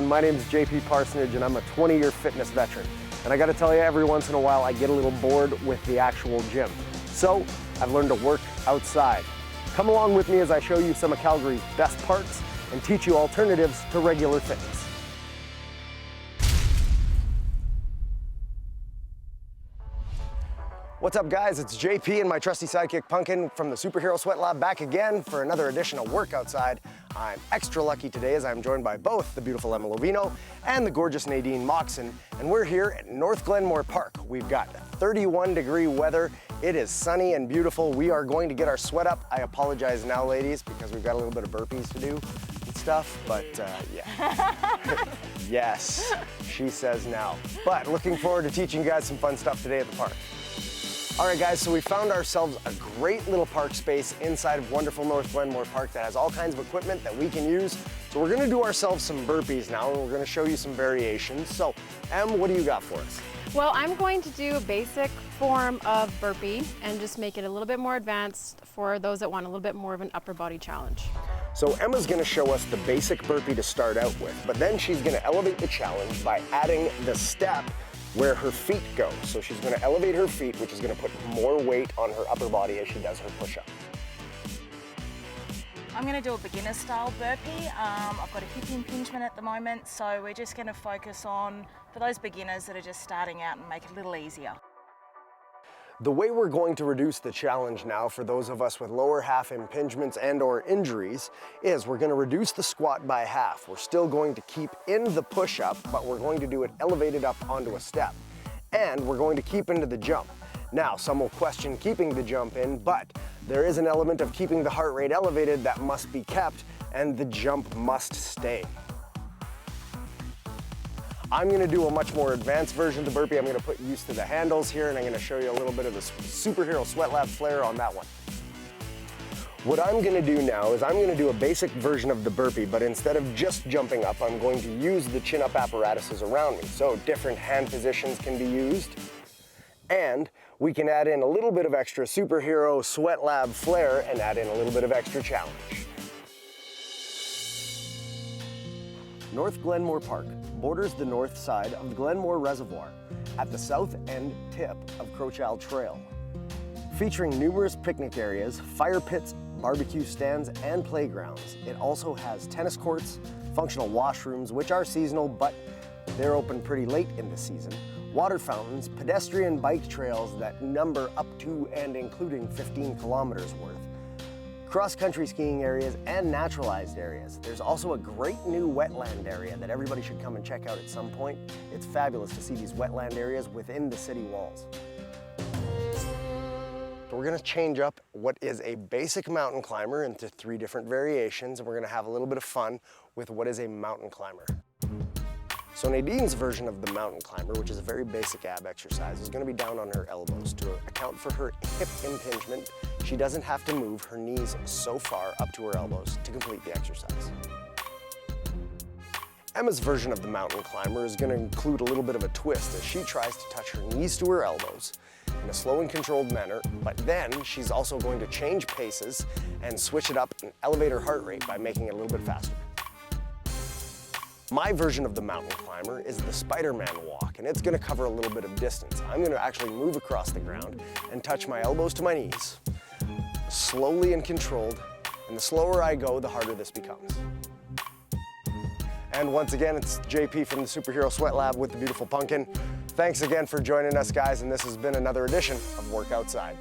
my name is JP Parsonage and I'm a 20-year fitness veteran. And I gotta tell you, every once in a while I get a little bored with the actual gym. So I've learned to work outside. Come along with me as I show you some of Calgary's best parks and teach you alternatives to regular fitness. What's up guys, it's JP and my trusty sidekick Pumpkin from the Superhero Sweat Lab back again for another edition of Work Outside. I'm extra lucky today as I'm joined by both the beautiful Emma Lovino and the gorgeous Nadine Moxon, and we're here at North Glenmore Park. We've got 31-degree weather. It is sunny and beautiful. We are going to get our sweat up. I apologize now, ladies, because we've got a little bit of burpees to do and stuff, but yeah. Yes, she says now. But looking forward to teaching you guys some fun stuff today at the park. All right guys, so we found ourselves a great little park space inside of wonderful North Glenmore Park that has all kinds of equipment that we can use. So we're gonna do ourselves some burpees now and we're gonna show you some variations. So Em, what do you got for us? Well, I'm going to do a basic form of burpee and just make it a little bit more advanced for those that want a little bit more of an upper body challenge. So Emma's gonna show us the basic burpee to start out with, but then she's gonna elevate the challenge by adding the step where her feet go. So she's gonna elevate her feet, which is gonna put more weight on her upper body as she does her push-up. I'm gonna do a beginner style burpee. I've got a hip impingement at the moment, so we're just gonna focus on, for those beginners that are just starting out, and make it a little easier. The way we're going to reduce the challenge now for those of us with lower half impingements and or injuries is we're going to reduce the squat by half. We're still going to keep in the push-up, but we're going to do it elevated up onto a step. And we're going to keep into the jump. Now, some will question keeping the jump in, but there is an element of keeping the heart rate elevated that must be kept, and the jump must stay. I'm gonna do a much more advanced version of the burpee. I'm gonna put used to the handles here and I'm gonna show you a little bit of the Superhero Sweat Lab flair on that one. What I'm gonna do now is I'm gonna do a basic version of the burpee, but instead of just jumping up, I'm going to use the chin-up apparatuses around me. So different hand positions can be used, and we can add in a little bit of extra Superhero Sweat Lab flair and add in a little bit of extra challenge. North Glenmore Park borders the north side of the Glenmore Reservoir at the south end tip of Crowchild Trail. Featuring numerous picnic areas, fire pits, barbecue stands, and playgrounds, it also has tennis courts, functional washrooms, which are seasonal, but they're open pretty late in the season, water fountains, pedestrian bike trails that number up to and including 15 kilometers worth, cross-country skiing areas, and naturalized areas. There's also a great new wetland area that everybody should come and check out at some point. It's fabulous to see these wetland areas within the city walls. So we're gonna change up what is a basic mountain climber into 3 different variations, and we're gonna have a little bit of fun with what is a mountain climber. So Nadine's version of the mountain climber, which is a very basic ab exercise, is gonna be down on her elbows. To account for her hip impingement, she doesn't have to move her knees so far up to her elbows to complete the exercise. Emma's version of the mountain climber is gonna include a little bit of a twist as she tries to touch her knees to her elbows in a slow and controlled manner, but then she's also going to change paces and switch it up and elevate her heart rate by making it a little bit faster. My version of the mountain climber is the Spider-Man walk, and it's gonna cover a little bit of distance. I'm gonna actually move across the ground and touch my elbows to my knees, slowly and controlled, and the slower I go, the harder this becomes. And once again, it's JP from the Superhero Sweat Lab with the beautiful Pumpkin. Thanks again for joining us, guys, and this has been another edition of Work Outside.